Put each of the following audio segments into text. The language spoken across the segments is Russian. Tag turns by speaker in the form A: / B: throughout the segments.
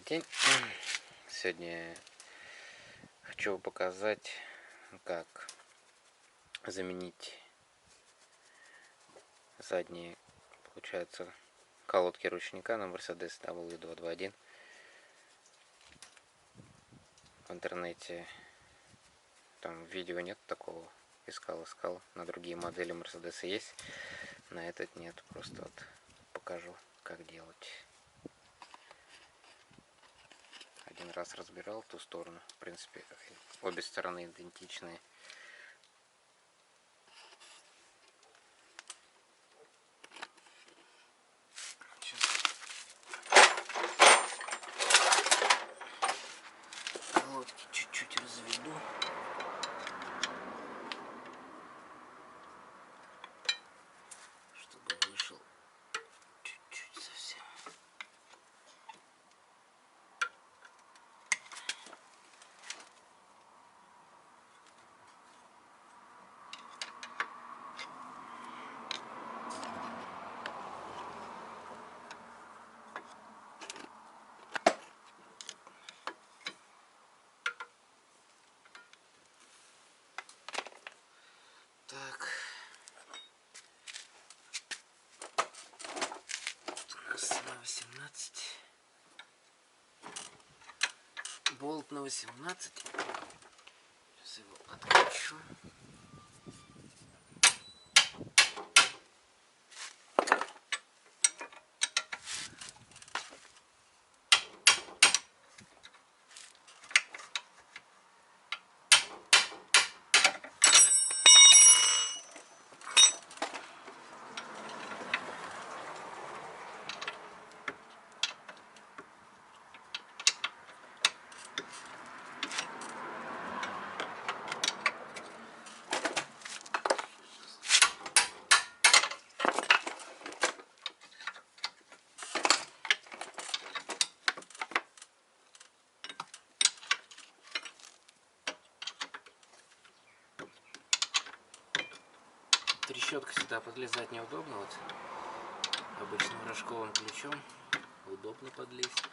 A: день. Сегодня хочу показать, как заменить задние, получается, колодки ручника на Mercedes W221. В интернете там видео нет такого. Искал. На другие модели Mercedes есть, на этот нет. Просто вот покажу, как делать. Один раз разбирал ту сторону. В принципе, обе стороны идентичные. Колодки чуть-чуть разведу. Чтобы вышел чуть-чуть совсем. Так. Тут у нас на 18. Болт на 18. Сейчас его откручу. Трещотка сюда подлезать неудобно, вот обычным рожковым ключом удобно подлезть.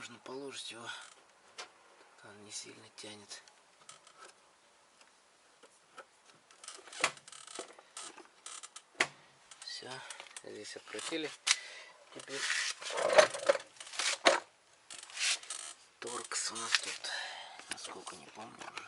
A: можно положить его, он не сильно тянет. Все, здесь открутили. Теперь торкс у нас тут, насколько не помню уже.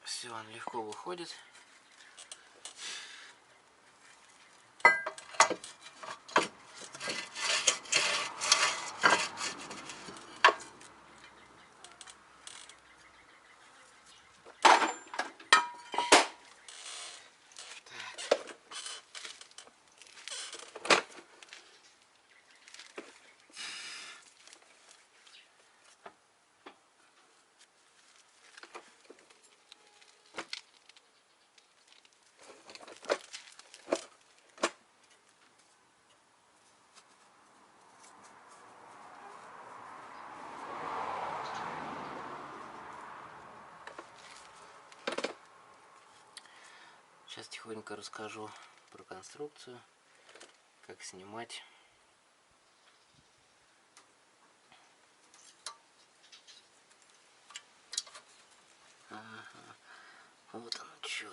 A: Все, он легко выходит. Сейчас тихонько расскажу про конструкцию, как снимать. Ага, вот оно что.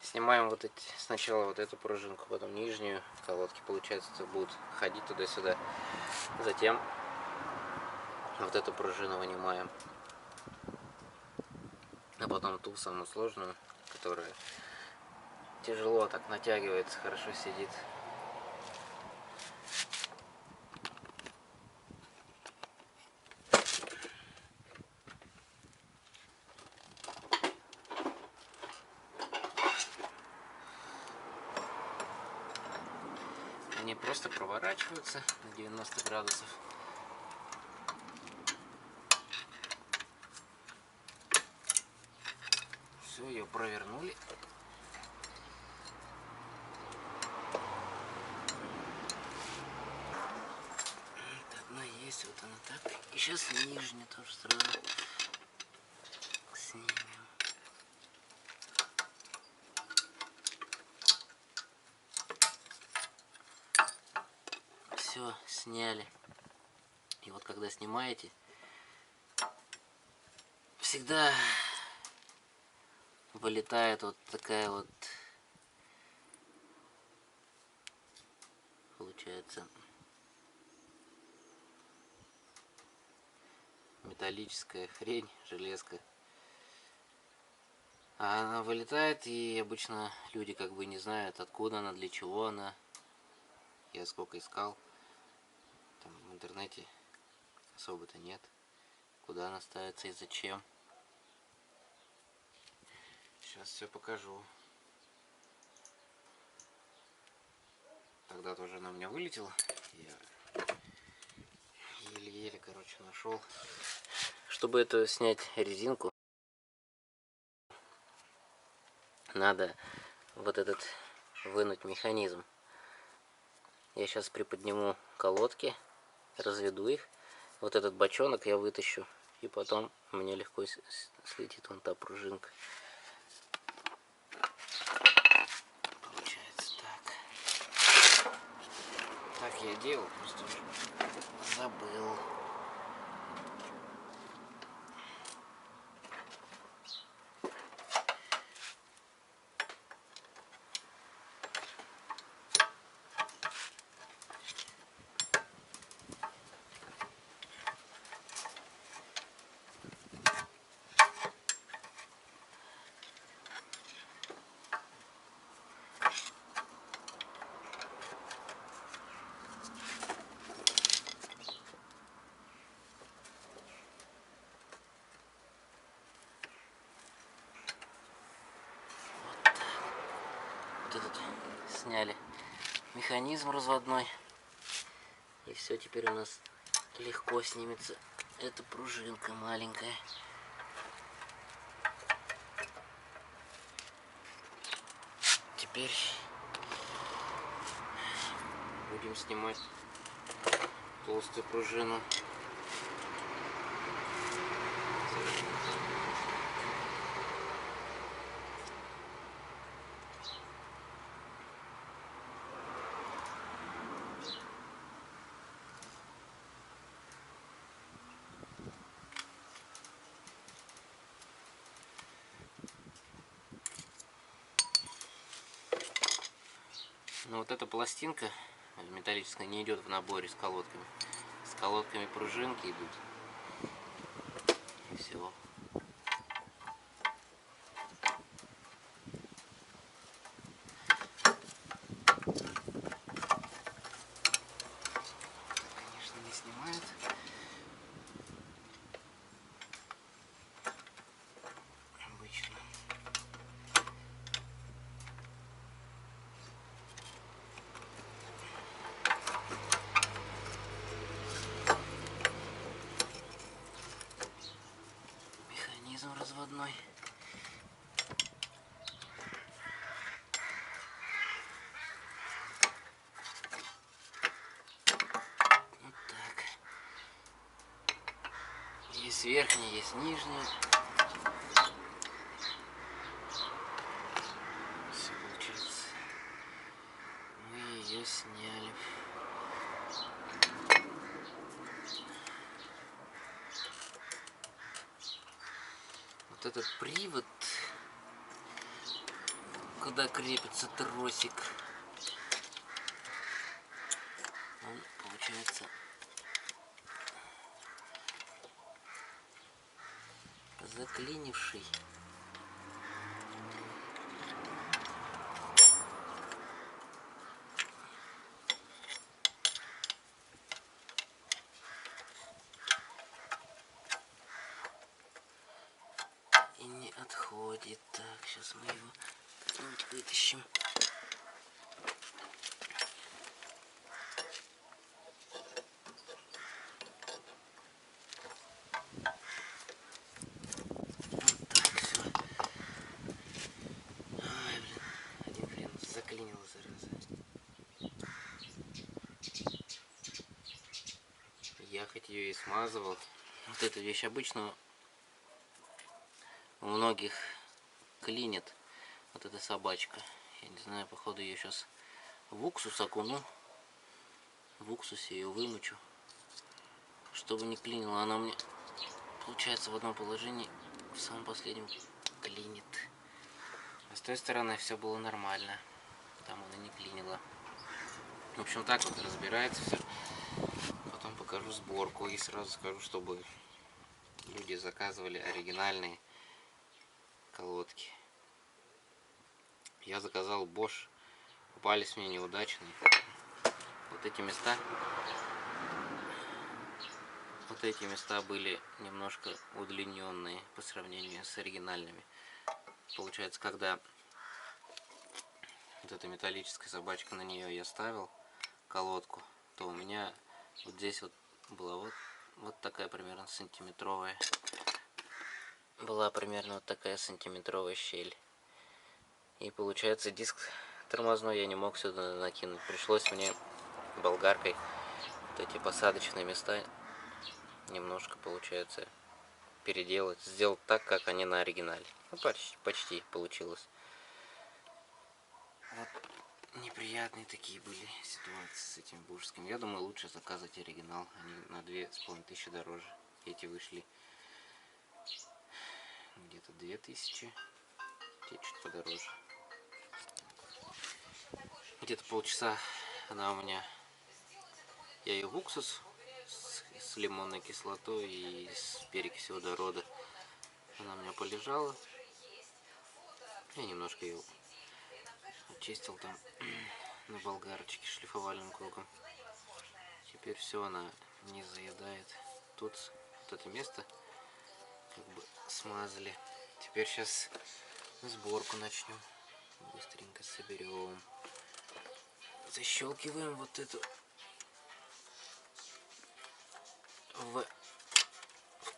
A: Снимаем вот эти, сначала вот эту пружинку, потом нижнюю. Колодки, получается, будут ходить туда-сюда. Затем вот эту пружину вынимаем. А потом ту самую сложную, которая тяжело так натягивается, хорошо сидит. Они просто проворачиваются на 90 градусов. Все, ее провернули. Вот одна есть, вот она так. И сейчас нижняя тоже сразу снимем. Все, сняли. И вот когда снимаете, всегда вылетает вот такая вот, получается, металлическая хрень, железка. А она вылетает, и обычно люди как бы не знают, откуда она, для чего она. Я сколько искал, там в интернете особо-то нет, куда она ставится и зачем. Сейчас все покажу. Тогда тоже она у меня вылетела. Я еле-еле, короче, нашел. Чтобы это снять резинку, надо вот этот вынуть механизм. Я сейчас приподниму колодки, разведу их. Вот этот бочонок я вытащу, и потом мне легко слетит вон та пружинка. Получается так. Так я делал, просто забыл.
B: вот этот сняли механизм разводной. И все, теперь у нас легко снимется эта пружинка маленькая. Теперь будем снимать толстую пружину. Но вот эта пластинка металлическая не идет в наборе с колодками. С колодками пружинки идут. И все. Конечно, не снимает. Обычно. Механизм разводной. Вот так. Есть верхняя, есть нижняя. Все получается. Мы ее сняли. Вот этот привод, куда крепится тросик, он получается заклинивший. И не отходит. Так, сейчас мы его вытащим. Я хоть ее и смазывал. Вот эта вещь обычно у многих клинит. Вот эта собачка. Я не знаю, походу ее сейчас в уксус окуну. В уксусе ее вымочу. Чтобы не клинила. Она мне, получается, в одном положении в самом последнем клинит. А с той стороны все было нормально. Там она не клинила. В общем, так вот разбирается все. Потом покажу сборку и сразу скажу, чтобы люди заказывали оригинальные колодки. Я заказал Bosch. Попались мне неудачные. Вот эти места были немножко удлиненные по сравнению с оригинальными. Получается, когда вот эта металлическая собачка, на нее я ставил колодку, то у меня вот здесь вот была вот такая примерно сантиметровая. Была примерно вот такая сантиметровая щель. И получается, диск тормозной я не мог сюда накинуть. Пришлось мне болгаркой вот эти посадочные места немножко, получается, переделать. Сделать так, как они на оригинале. Ну, почти получилось. Вот неприятные такие были ситуации с этим бушским. Я думаю, лучше заказывать оригинал. Они на 2500 дороже. Эти вышли где-то 2000. Те чуть подороже. Где-то полчаса она у меня... Я ее в уксус с лимонной кислотой и с перекисью водорода. Она у меня полежала. Я немножко ее очистил там на болгарочке шлифовальным кругом. Теперь все, она не заедает. Тут вот это место как бы смазали. Теперь сейчас сборку начнем. Быстренько соберем. Защелкиваем вот эту в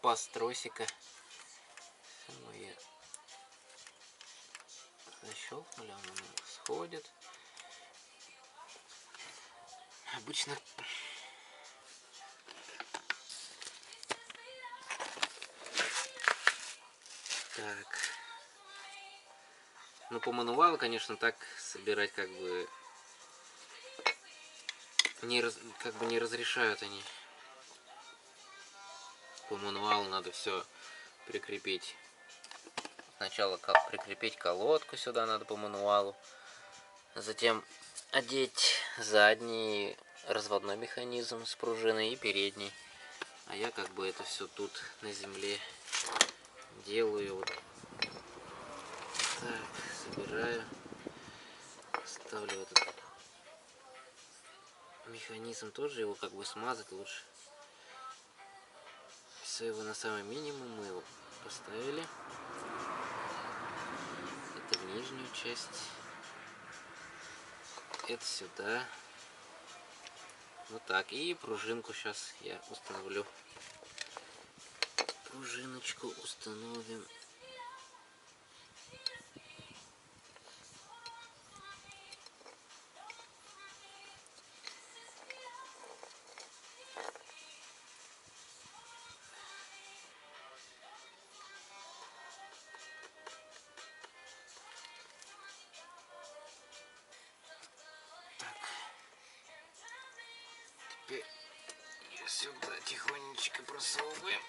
B: паз тросика. Мы защелкнули, он сходит. Обычно так. Ну, по мануалу, конечно, так собирать как бы не разрешают они. По мануалу надо все прикрепить. Сначала прикрепить колодку сюда надо по мануалу. Затем одеть задний разводной механизм с пружиной и передний. А я как бы это все тут на земле делаю. Вот так, собираю. Ставлю этот механизм, тоже его как бы смазать лучше. Все, его на самый минимум мы его поставили. Это в нижнюю часть. Это сюда. Вот так. И пружинку сейчас я установлю. Пружиночку установим. Теперь ее сюда тихонечко просовываем.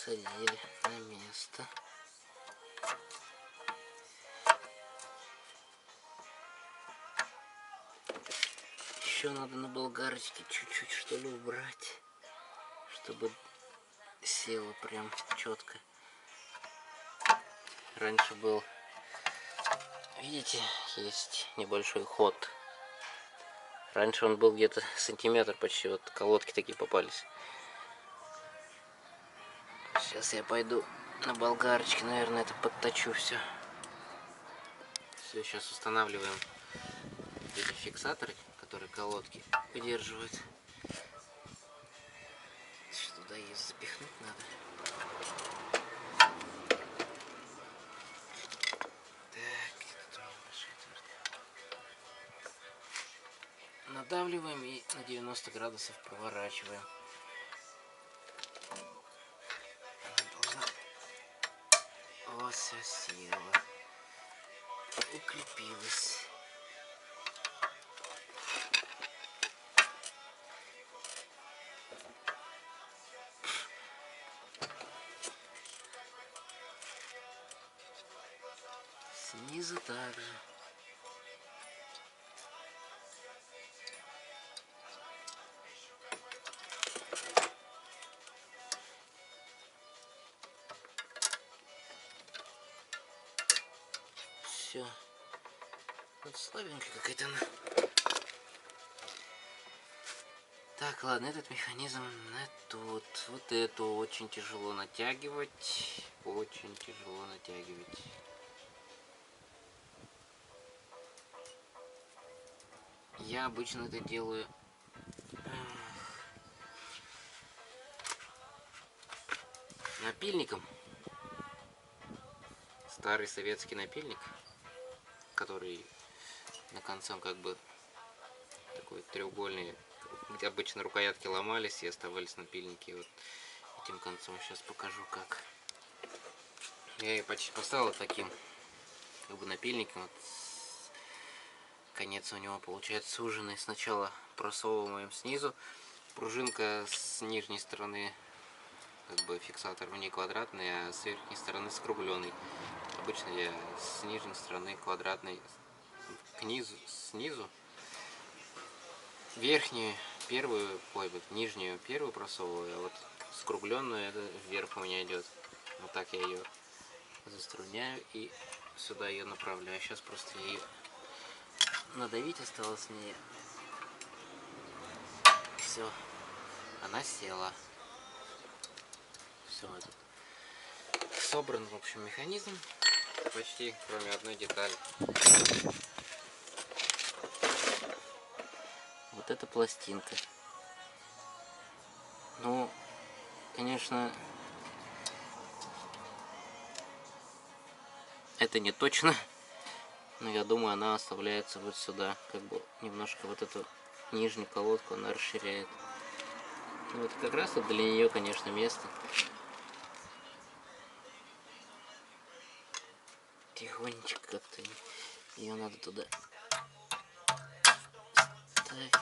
B: Посадили на место. Еще надо на болгарочке чуть-чуть что ли убрать, чтобы село прям четко. Раньше был, видите, есть небольшой ход. Раньше он был где-то сантиметр почти, вот колодки такие попались. Сейчас я пойду на болгарочке, наверное, это подточу все. Все, сейчас устанавливаем эти фиксаторы, которые колодки удерживают. Туда ее запихнуть надо. Так, тут у меня большая отвертка. Надавливаем и на 90 градусов проворачиваем. Вот все села. Укрепилась. Снизу также. Все. Вот слабенькая какая-то она. Так, ладно, этот механизм на тут. Вот эту очень тяжело натягивать. Очень тяжело натягивать. Я обычно это делаю напильником. Старый советский напильник, который на концах как бы такой треугольный, где обычно рукоятки ломались и оставались напильники. Вот этим концом сейчас покажу как. Я ее почти поставил таким как бы напильником. Вот конец у него получается суженный. Сначала просовываем снизу. Пружинка с нижней стороны как бы фиксатор в ней квадратный, а с верхней стороны скругленный. Обычно я с нижней стороны квадратный к низу, снизу. Верхнюю первую, ой, вот нижнюю первую просовываю, а вот скругленную это вверх у меня идет. Вот так я ее заструняю и сюда ее направляю. Сейчас просто ее надавить осталось мне. Все, она села. Все, этот собран, в общем, механизм почти, кроме одной детали. Вот эта пластинка. Ну, конечно, это не точно, но я думаю, она оставляется вот сюда, как бы немножко вот эту нижнюю колодку она расширяет. Ну, вот как раз вот для нее, конечно, место. Тихонечко как-то ее надо туда ставить.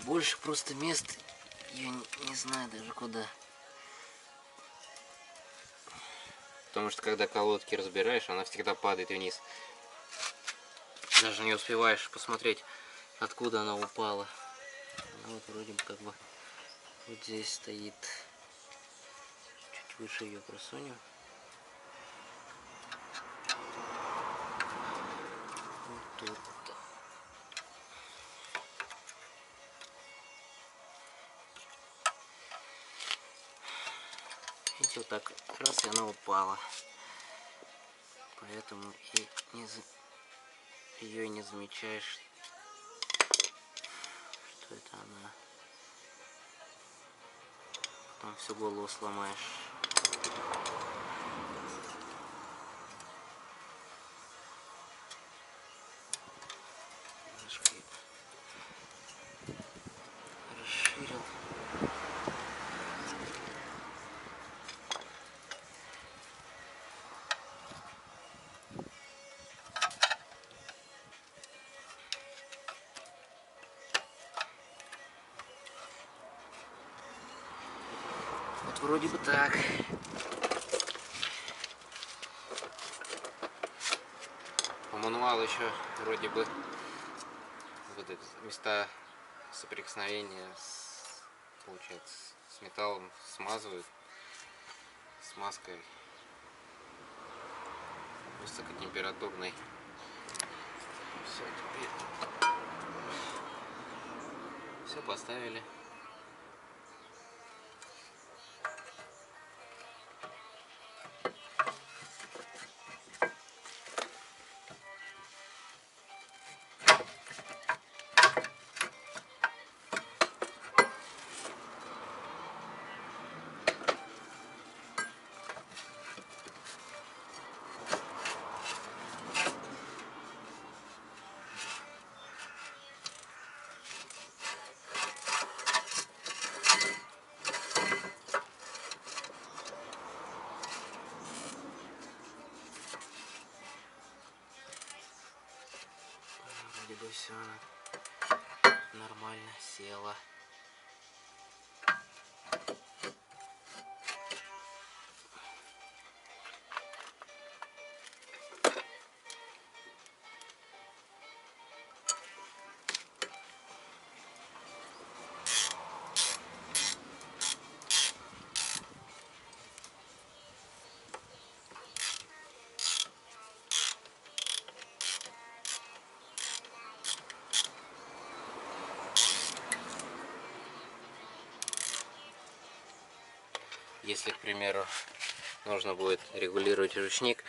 B: Больше просто мест я не знаю даже куда. Потому что когда колодки разбираешь, она всегда падает вниз. Даже не успеваешь посмотреть, откуда она упала. Она вот вроде бы как бы вот здесь стоит. Чуть выше ее просунем. Вот тут. Видите, вот так раз и она упала. Поэтому и ее не замечаешь, что это она. Потом всю голову сломаешь. Немножко расширил. Вот вроде бы так. По мануалу еще вроде бы вот эти места соприкосновения получается, с металлом смазывают смазкой высокотемпературной. Все, теперь все поставили. Вроде бы все нормально село. Если, к примеру, нужно будет регулировать ручник,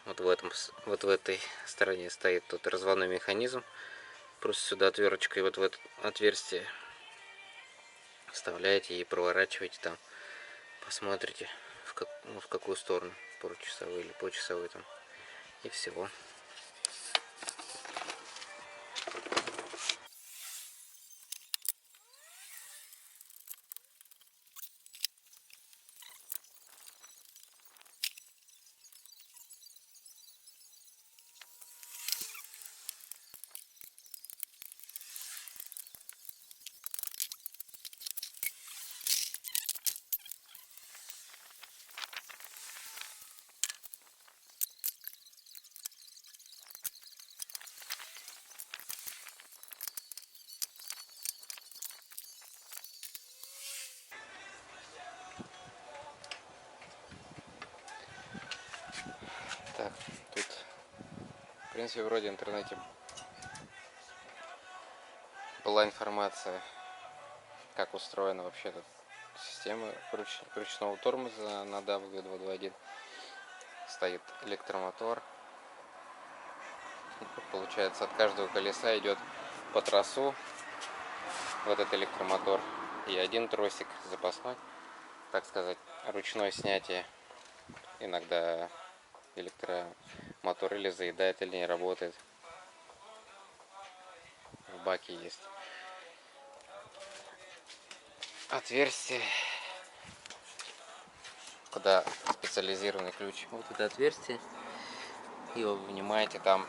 B: вот в этой стороне стоит тут разводной механизм. Просто сюда отверточкой вот в это отверстие вставляете и проворачиваете там. Посмотрите, в какую сторону, полчасовой или почасовой там. И всего. Так, тут, в принципе, вроде в интернете была информация, как устроена вообще тут система ручного тормоза на W221. Стоит электромотор. Получается, от каждого колеса идет по тросу вот этот электромотор и один тросик запасной, так сказать, ручное снятие. Иногда электромотор или заедает, или не работает. В баке есть отверстие, куда специализированный ключ. Вот это отверстие. Его вынимаете, там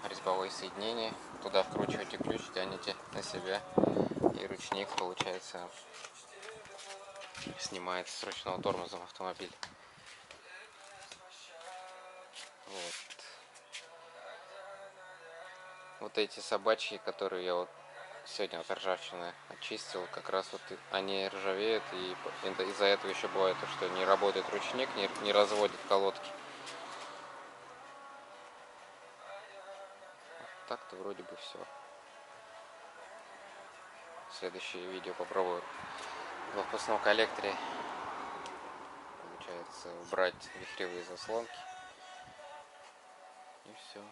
B: резьбовое соединение. Туда вкручиваете ключ, тянете на себя. И ручник, получается, снимается с ручного тормоза в автомобиль. Вот эти собачьи, которые я вот сегодня от ржавчины очистил, как раз вот они ржавеют, и из-за этого еще бывает то, что не работает ручник, не разводит колодки. Так-то вроде бы все. Следующее видео попробую в выпускном коллекторе, получается, убрать вихревые заслонки. И все.